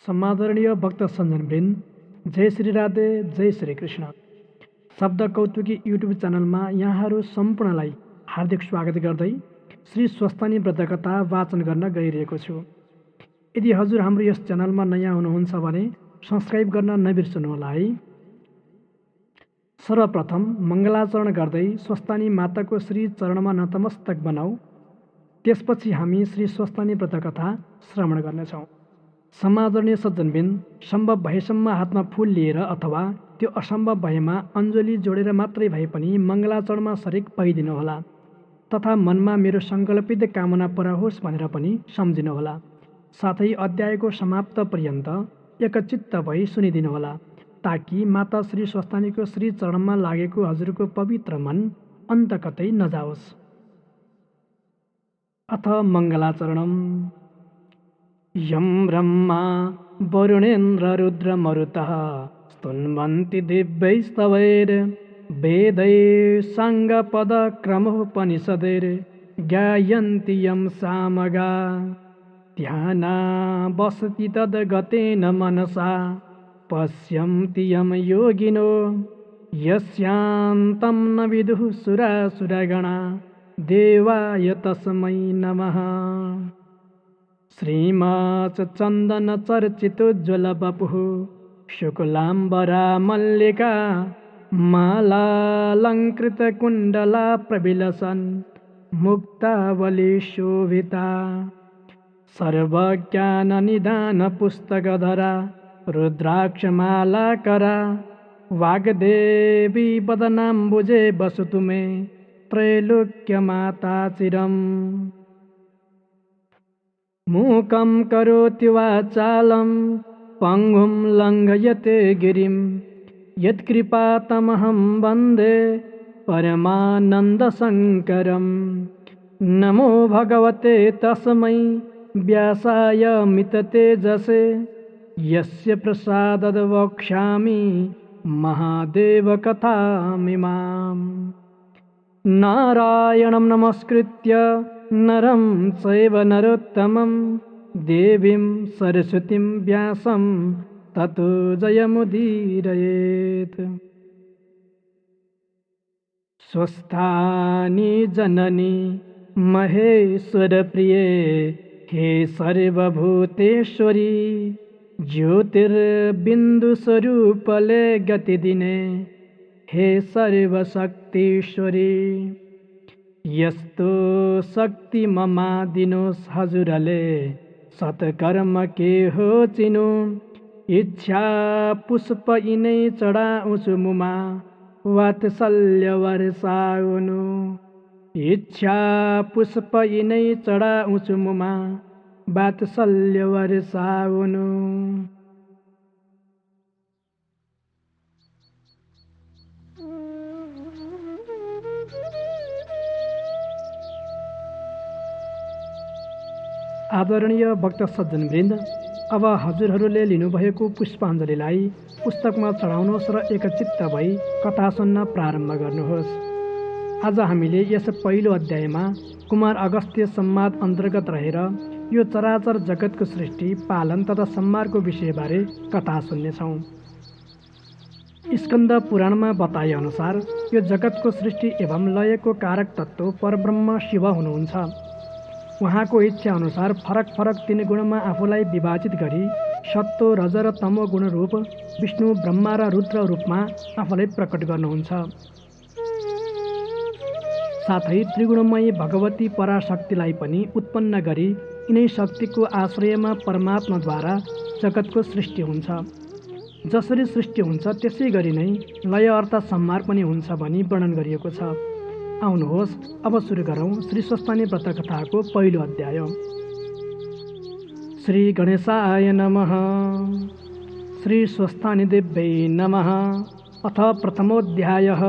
समादरणीय भक्त सज्जनवृन्द, जय श्री राधे, जय श्री कृष्ण। शब्द कौतुकी युट्युब च्यानलमा यहाँहरू सम्पूर्णलाई हार्दिक स्वागत गर्दै श्री स्वस्तानी व्रत कथा वाचन गर्न गइरहेको छु। यदि हजुर हाम्रो यस च्यानलमा नयाँ हुनुहुन्छ भने सब्स्क्राइब गर्न नबिर्सनुहोला है। सर्वप्रथम मङ्गलाचरण गर्दै स्वस्तानी माताको श्री चरणमा नतमस्तक बनाऊ। त्यसपछि हामी श्री स्वस्तानी व्रत कथा श्रवण गर्नेछौँ। समादरणीय सज्जनवृन्द, सम्भव भएसम्म हातमा फूल लिएर अथवा त्यो असम्भव भएमा अञ्जली जोडेर मात्रै भए पनि मङ्गलाचरणमा सरिक भइदिनुहोला तथा मनमा मेरो सङ्कल्पित कामना पूरा होस् भनेर पनि सम्झिनुहोला। साथै अध्यायको समाप्त पर्यन्त एकचित्त भई सुनिदिनुहोला ताकि माता श्री स्वस्तानीको श्री चरणमा लागेको हजुरको पवित्र मन अन्त कतै नजाओस्। अथ मङ्गलाचरणम्। यं ब्रह्मा वरुणेन्द्र रुद्रमरुतः स्तुन्वन्ति दिव्यैस्तवैर् वेदैः साङ्गपदक्रमोपनिषदैर् ज्ञायन्ति यं सामगा ध्याना वसति तद्गतेन मनसा पश्यन्ति यं योगिनो यस्यान्तं न विदुः सुरासुरगणा देवाय तस्मै नमः। श्रीमाचन्दनचर्चितोज्ज्वलवपुः शुक्लाम्बरा मल्लिका मालालङ्कृतकुण्डला प्रविलसन् मुक्तावलीशोभिता सर्वज्ञाननिदानपुस्तकधरा रुद्राक्षमालाकरा वाग्देवी वदनाम्बुजे वसतु मे त्रैलोक्यमाता चिरम्। मूकं करोति वाचालं पङ्गुं लङ्घयते गिरिं यत्कृपातमहं वन्दे परमानन्दशङ्करं। नमो भगवते तस्मै व्यासाय मिततेजसे यस्य प्रसादाद् वक्ष्यामि महादेवकथामिमाम्। नारायणं नमस्कृत्य नरं चैव नरोत्तमं देवीं सरस्वतीं व्यासं ततो जयमुदीरयेत्। स्वस्थानि जननी महेश्वरप्रिये हे सर्वभूतेश्वरी ज्योतिर्बिन्दुस्वरूपले गतिदिने हे सर्वशक्तीश्वरी। यस्तो शक्ति ममादिनोस् हजुरले सत्कर्म के हो चिनु इच्छा पुष्प यिनै चढाउँछु मुमा वात्सल्य वर्षाउनु। इच्छा पुष्प यिनै चढाउँछु मुमा वात्सल्य वर्षाउनु। आदरणीय भक्त सज्जनवृन्द, अब हजुरहरूले लिनुभएको पुष्पाञ्जलीलाई पुस्तकमा चढाउनुहोस् र एकचित्त भई कथा सुन्न प्रारम्भ गर्नुहोस्। आज हामीले यस पहिलो अध्यायमा कुमार अगस्त्य संवाद अन्तर्गत रहेर यो चराचर जगतको सृष्टि, पालन तथा संहारको विषयबारे कथा सुन्नेछौँ। स्कन्द पुराणमा बताए अनुसार यो जगतको सृष्टि एवं लयको कारक तत्त्व परब्रह्म शिव हुनुहुन्छ। उहाँको इच्छा अनुसार फरक फरक 3 गुणमा आफूलाई विभाजित गरी सत्व, रज र तमो गुण रूप विष्णु, ब्रह्मा र रुद्र रूपमा आफूलाई प्रकट गर्नुहुन्छ। साथै त्रिगुणमयी भगवती पराशक्तिलाई पनि उत्पन्न गरी यिनै शक्तिको आश्रयमा परमात्माद्वारा जगतको सृष्टि हुन्छ। जसरी सृष्टि हुन्छ त्यसै गरी नै लय अर्थात् संहार पनि हुन्छ भनी वर्णन गरिएको छ। आउनुहोस् अब सुरु गरौँ श्री स्वस्तानी व्रत कथाको पहिलो अध्याय। श्री गणेशाय नमः। श्री स्वस्तानी देव्यै नमः। अथ प्रथमोऽध्यायः।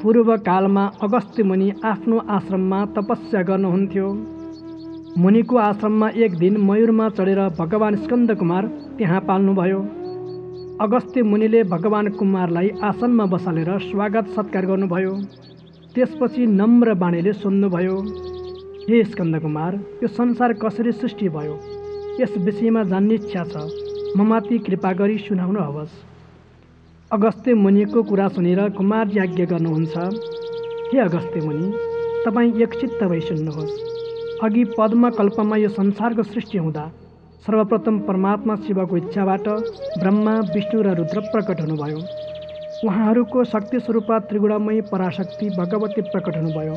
पूर्वकालमा अगस्त्य मुनि आफ्नो आश्रममा तपस्या गर्नुहुन्थ्यो। मुनिको आश्रममा एक दिन मयूरमा चढेर भगवान स्कन्द कुमार त्यहाँ पाल्नुभयो। अगस्त्य मुनिले भगवान कुमारलाई आसनमा बसालेर स्वागत सत्कार गर्नुभयो। त्यसपछि नम्र बाणीले सोध्नुभयो, हे स्कन्द कुमार, यो संसार कसरी सृष्टि भयो यस विषयमा जान्ने इच्छा छ, ममाथि कृपा गरी सुनाउनुहोस्। अगस्त्य मुनिको कुरा सुनेर कुमारजी आज्ञा गर्नुहुन्छ, हे अगस्त्य मुनि, तपाईँ एकचित्त भई सुन्नुहोस्। अघि पद्म कल्पमा यो संसारको सृष्टि हुँदा सर्वप्रथम परमात्मा शिवको इच्छाबाट ब्रह्मा, विष्णु र रुद्र प्रकट हुनुभयो। उहाँहरूको शक्ति स्वरूप त्रिगुणमयी पराशक्ति भगवती प्रकट हुनुभयो।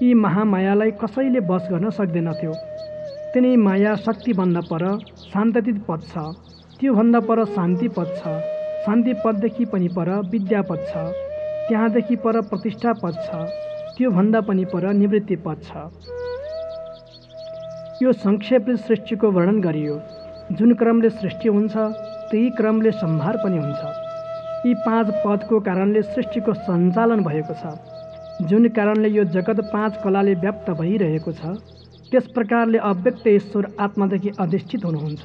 यी महामायालाई कसैले बस गर्न सक्दैनथ्यो। तिनै माया शक्तिभन्दा पर शान्ततित पद छ, त्योभन्दा पर शान्ति पद छ, शान्ति पददेखि पनि पर विद्या पद छ, त्यहाँदेखि पर प्रतिष्ठा पद छ, त्योभन्दा पनि पर निवृत्ति पद छ। यो संक्षेपले सृष्टिको वर्णन गरियो। जुन क्रमले सृष्टि हुन्छ त्यही क्रमले संहार पनि हुन्छ। यी 5 पदको कारणले सृष्टिको सञ्चालन भएको छ। जुन कारणले यो जगत 5 कलाले व्याप्त भइरहेको छ, त्यस प्रकारले अव्यक्त ईश्वर आत्मादेखि अधिष्ठित हुनुहुन्छ।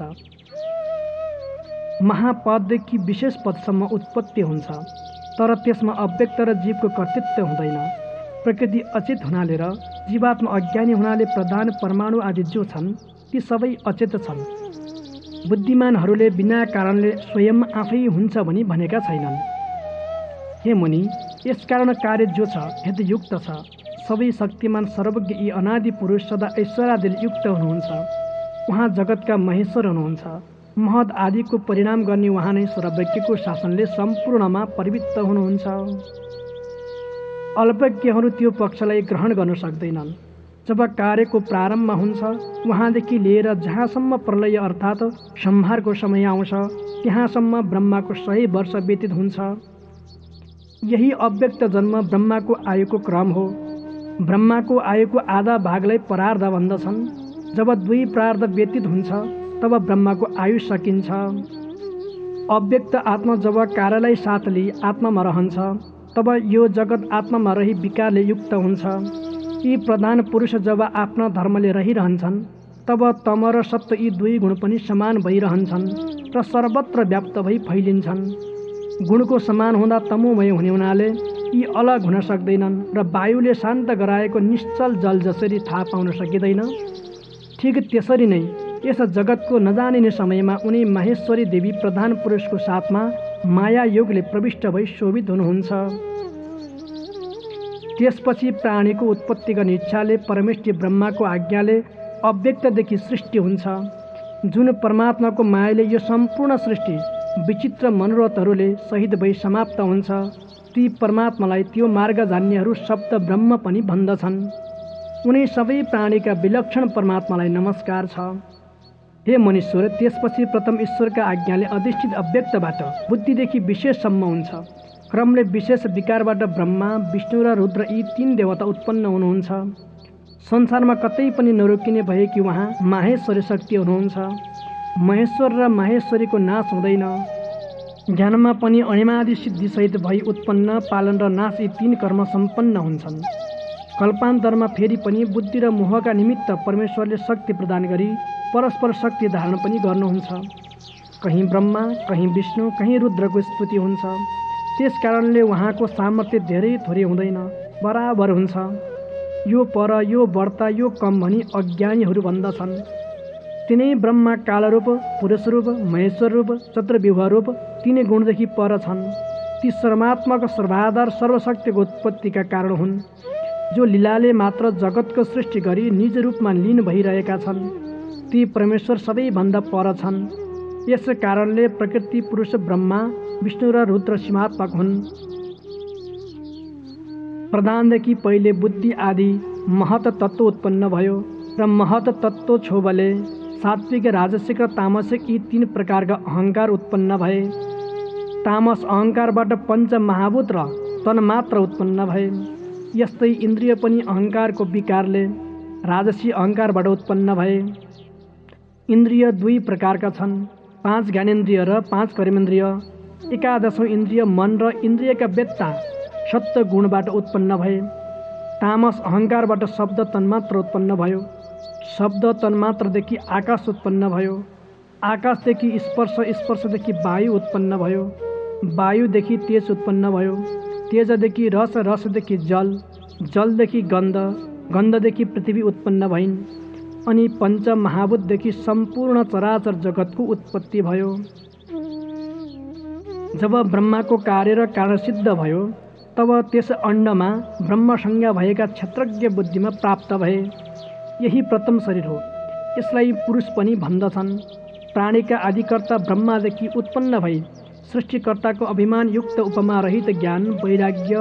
महापददेखि विशेष पदसम्म उत्पत्ति हुन्छ, तर त्यसमा अव्यक्त र जीवको कर्तृत्व हुँदैन। प्रकृति अचेत हुनाले र जीवात्मा अज्ञानी हुनाले प्रधान परमाणु आदि जो छन् ती सबै अचेत छन्। बुद्धिमानहरूले बिना कारणले स्वयं आफै हुन्छ भनी भनेका छैनन्। हे मुनि, यसकारण कार्य जो छ हेतुयुक्त छ। सबै शक्तिमान सर्वज्ञ यी अनादि पुरुष सदा ऐश्वर्यादिले युक्त हुनुहुन्छ। उहाँ जगतका महेश्वर हुनुहुन्छ। महद आदिको परिणाम गर्ने उहाँ नै सर्वज्ञको शासनले सम्पूर्णमा परिवृत्त हुनुहुन्छ। अल्पज्ञहरू त्यो पक्षलाई ग्रहण गर्न सक्दैनन्। जब कार्यको प्रारम्भ हुन्छ वहाँदेखि लिएर जहाँसम्म प्रलय अर्थात् संहारको समय आउँछ त्यहाँसम्म ब्रह्माको 100 वर्ष व्यतीत हुन्छ। यही अव्यक्त जन्म ब्रह्माको आयुको क्रम हो। ब्रह्माको आयुको आधा भागलाई परार्ध भन्दछन्। जब 2 प्रार्ध व्यतीत हुन्छ तब ब्रह्माको आयु सकिन्छ। अव्यक्त आत्मा जब कार्यलाई साथ लिई आत्मामा रहन्छ तब यो जगत आत्मामा रही विकारले युक्त हुन्छ। यी प्रधान पुरुष जब आफ्ना धर्मले रहिरहन्छन् तब तम र सत्व यी 2 गुण पनि समान भइरहन्छन् र सर्वत्र व्याप्त भई फैलिन्छन्। गुणको समान हुँदा तमोमय हुने हुनाले यी अलग हुन सक्दैनन् र वायुले शान्त गराएको निश्चल जल जसरी थाहा पाउन सकिँदैन, ठिक त्यसरी नै यस जगतको नजानिने समयमा उनी माहेश्वरी देवी प्रधान पुरुषको साथमा माया योगले प्रविष्ट भई शोभित हुनुहुन्छ। त्यसपछि प्राणीको उत्पत्ति गर्ने इच्छाले परमेष्ठी ब्रह्माको आज्ञाले अव्यक्तदेखि सृष्टि हुन्छ। जुन परमात्माको मायाले यो सम्पूर्ण सृष्टि विचित्र मनोरथहरूले सहित भई समाप्त हुन्छ, ती परमात्मालाई त्यो मार्ग जान्नेहरू शब्द ब्रह्म पनि भन्दछन्। उनी सबै प्राणीका विलक्षण परमात्मालाई नमस्कार छ। हे मनुष्यर, त्यसपछि प्रथम ईश्वरका आज्ञाले अधिष्ठित अव्यक्तबाट बुद्धिदेखि विशेषसम्म हुन्छ। क्रमले विशेष विकारबाट ब्रह्मा, विष्णु र रुद्र यी 3 देवता उत्पन्न हुनुहुन्छ। संसारमा कतै पनि नरोकिने भए कि उहाँ माहेश्वरी शक्ति हुनुहुन्छ। महेश्वर र माहेश्वरीको नाश हुँदैन। ज्ञानमा पनि अणिमादि सिद्धिसहित भई उत्पन्न, पालन र नाश यी 3 कर्म सम्पन्न हुन्छन्। कल्पान्तरमा फेरि पनि बुद्धि र मोहका निमित्त परमेश्वरले शक्ति प्रदान गरी परस्पर शक्ति धारण पनि गर्नुहुन्छ। कहीँ ब्रह्मा, कहीँ विष्णु, कहीँ रुद्रको स्तुति हुन्छ। त्यस कारणले उहाँको सामर्थ्य धेरै थोरै हुँदैन, बराबर हुन्छ। यो पर, यो बढ्ता, यो कम भनी अज्ञानीहरू भन्दछन्। तिनै ब्रह्मा कालरूप, पुरुषरूप, महेश्वर रूप, चतुर्व्यूह रूप 3 गुणदेखि पर छन्। ती सर्वात्मक सर्वाधार सर्वशक्तिको उत्पत्तिका कारण हुन्, जो लीलाले मात्र जगतको सृष्टि गरी निज रूपमा लीन भइरहेका छन्। ती परमेश्वर सबैभन्दा पर छन्। यस कारणले प्रकृति पुरुष ब्रह्मा, विष्णु र रुद्र सीमात्मक हुन्। प्रधानदेखि पहिले बुद्धि आदि महत तत्त्व उत्पन्न भयो र महत तत्त्व छोबले सात्विक, राजसिक र तामसिक यी 3 प्रकारका अहङ्कार उत्पन्न भए। तामस अहङ्कारबाट पञ्च महाभूत र तन्मात्र उत्पन्न भए। यस्तै इन्द्रिय पनि अहङ्कारको विकारले राजसी अहङ्कारबाट उत्पन्न भए। इन्द्रिय 2 प्रकारका छन्, 5 ज्ञानेन्द्रिय र 5 कर्मेन्द्रिय। 11औं इन्द्रिय मन र इन्द्रियका वेत्ता सत्व गुणबाट उत्पन्न भए। तामस अहङ्कारबाट शब्द तन्मात्र उत्पन्न भयो। शब्द तन्मात्रदेखि आकाश उत्पन्न भयो। आकाशदेखि स्पर्श, स्पर्शदेखि वायु उत्पन्न भयो। वायुदेखि तेज उत्पन्न भयो। तेजदेखि रस, रसदेखि जल, जलदेखि गन्ध, गन्धदेखि पृथ्वी उत्पन्न भइन्। अनि पञ्चमहाभूतदेखि सम्पूर्ण चराचर जगतको उत्पत्ति भयो। जब ब्रह्माको कार्य र कारण सिद्ध भयो तब त्यस अण्डमा ब्रह्मसंज्ञा भएका क्षेत्रज्ञ बुद्धिमा प्राप्त भए। यही प्रथम शरीर हो। यसलाई पुरुष पनि भन्दछन्। प्राणीका आदिकर्ता ब्रह्मादेखि उत्पन्न भई सृष्टिकर्ताको अभिमानयुक्त उपमा रहित ज्ञान, वैराग्य,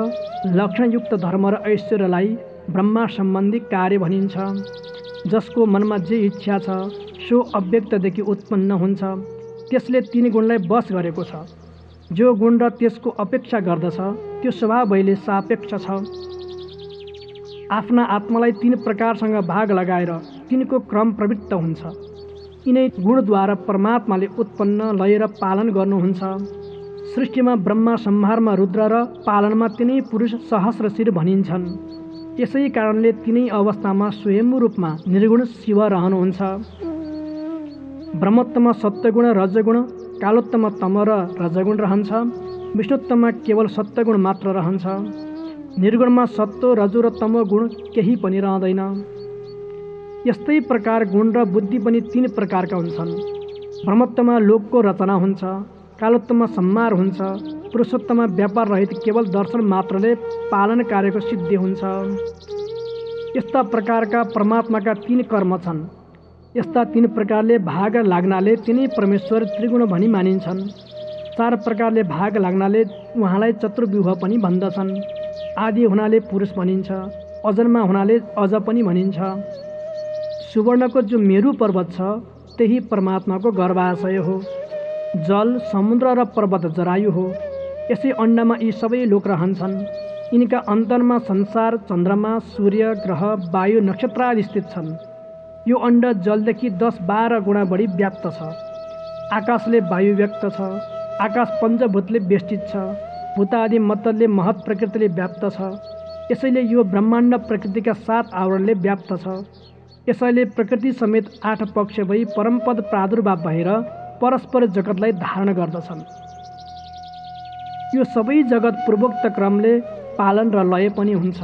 लक्षणयुक्त धर्म र ऐश्वर्यलाई ब्रह्मा सम्बन्धी कार्य भनिन्छ। जसको मनमा जे इच्छा छ सो अव्यक्तदेखि उत्पन्न हुन्छ। त्यसले तीन गुणलाई वश गरेको छ। जो गुण र त्यसको अपेक्षा गर्दछ त्यो स्वभाव भइले सापेक्ष छ। आफ्ना आत्मालाई तीन प्रकारसँग भाग लगाएर तिनको क्रम प्रवृत्त हुन्छ। यिनै गुणद्वारा परमात्माले उत्पन्न, लय र पालन गर्नुहुन्छ। सृष्टिमा ब्रह्मा, संहारमा रुद्र र पालनमा तिनै पुरुष सहस्रशिर भनिन्छन्। यसै कारणले तिनै अवस्थामा स्वयम्भू रूपमा निर्गुण शिव रहनुहुन्छ। ब्रह्मोत्तममा सत्वगुण, रजगुण, कालोत्तममा तम र रजगुण रहन्छ। विष्णुत्तममा केवल सत्वगुण मात्र रहन्छ। निर्गुणमा सत्व, रजो र तमो गुण केही पनि रहँदैन। यस्तै प्रकार गुण र बुद्धि पनि तीन प्रकारका हुन्छन्। ब्रह्मोत्तममा लोकको रचना हुन्छ, कालोत्तममा संहार हुन्छ, पुरुषोत्तममा व्यापार रहित केवल दर्शन मात्रले पालन कार्यको सिद्धि हुन्छ। यस्ता प्रकारका परमात्माका तीन कर्म छन्। यस्ता तीन प्रकारले भाग लाग्नाले तिनै परमेश्वर त्रिगुण भनी मानिन्छन्। चार प्रकारले भाग लाग्नाले उहाँलाई चतुर्व्यूह पनि भन्दछन्। आदि हुनाले पुरुष भनिन्छ, अजन्मा हुनाले अज पनि भनिन्छ। सुवर्णको जो मेरु पर्वत छ त्यही परमात्माको गर्भाशय हो। जल, समुद्र र पर्वत जरायु हो। यसै अण्डमा यी सबै लोक रहन्छन्। यिनका अन्तरमा संसार, चन्द्रमा, सूर्य, ग्रह, वायु, नक्षत्र आदि स्थित छन्। यो अण्ड जलदेखि 10-12 गुणा बढी व्याप्त छ। आकाशले वायु व्यक्त छ। आकाश पञ्चभूतले बेष्टित छ। भूत आदि मतले महत् प्रकृतिले व्याप्त छ। यसैले यो ब्रह्माण्ड प्रकृतिका 7 आवरणले व्याप्त छ। यसैले प्रकृति समेत 8 पक्ष भई परमपद प्रादुर्भाव भएर परस्पर जगतलाई धारण गर्दछन्। यो सबै जगत पूर्वोक्त क्रमले पालन र लय पनि हुन्छ।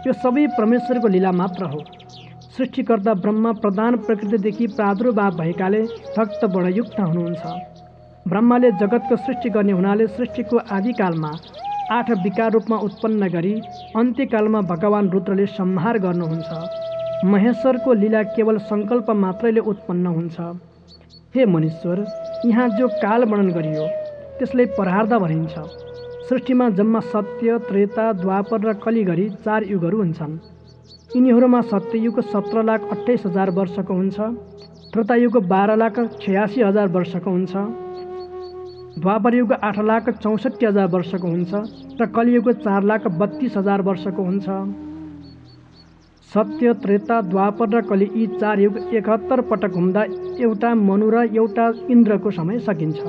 यो सबै परमेश्वरको लीला मात्र हो। सृष्टिकर्ता ब्रह्मा प्रधान प्रकृतिदेखि प्रादुर्भाव भएकाले भक्त वर्णयुक्त हुनुहुन्छ। ब्रह्माले जगतको सृष्टि गर्ने हुनाले सृष्टिको आदिकालमा 8 विकार रूपमा उत्पन्न गरी अन्त्यकालमा भगवान रुद्रले संहार गर्नुहुन्छ। महेश्वरको लीला केवल सङ्कल्प मात्रैले उत्पन्न हुन्छ। हे मनुष्यर, यहाँ जो काल वर्णन गरियो त्यसलाई परार्ध भनिन्छ। सृष्टिमा जम्मा सत्य, त्रेता, द्वापर र कली गरी 4 युगहरू हुन्छन्। यिनीहरूमा सत्ययुग 17,28,000 वर्षको हुन्छ। त्रेतायुग 12,86,000 वर्षको हुन्छ। द्वापर युग 8,64,000 वर्षको हुन्छ र कलियुग 4,32,000 वर्षको हुन्छ। सत्य, त्रेता, द्वापर र कली यी 4 युग 71 पटक घुम्दा एउटा मनु र एउटा इन्द्रको समय सकिन्छ।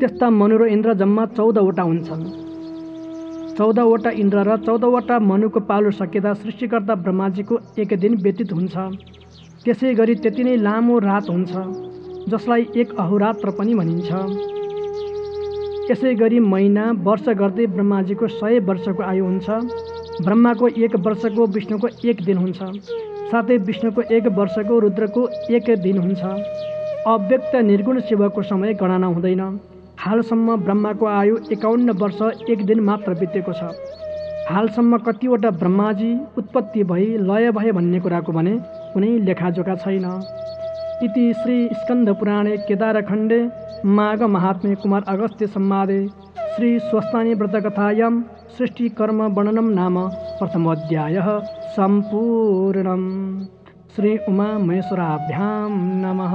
त्यस्ता मनु र इन्द्र जम्मा 14वटा हुन्छन्। 14वटा इन्द्र र 14वटा मनुको पालो सकिँदा सृष्टिकर्ता ब्रह्माजीको एक दिन व्यतीत हुन्छ। त्यसै गरी त्यति नै लामो रात हुन्छ, जसलाई एक अहोरात्र पनि भनिन्छ। यसै गरी महिना, वर्ष गर्दै ब्रह्माजीको 100 वर्षको आयु हुन्छ। ब्रह्माको 1 वर्षको, विष्णुको 1 दिन हुन्छ। साथै विष्णुको 1 वर्षको, रुद्रको 1 दिन हुन्छ। अव्यक्त निर्गुण शिवको समय गणना हुँदैन। हालसम्म ब्रह्माको आयु 51 वर्ष 1 दिन मात्र बितेको छ। हालसम्म कतिवटा ब्रह्माजी उत्पत्ति भई लय भए भन्ने कुराको भने कुनै लेखाजोखा छैन। इति श्री स्कन्दपुराणे केदारखण्डे माघ महात्म्ये कुमार अगस्त्य संवादे श्री स्वस्तानी व्रतकथायां सृष्टिकर्म वर्णनं नाम प्रथमोऽध्यायः सम्पूर्णम्। श्री उमा महेश्वराभ्यां नमः।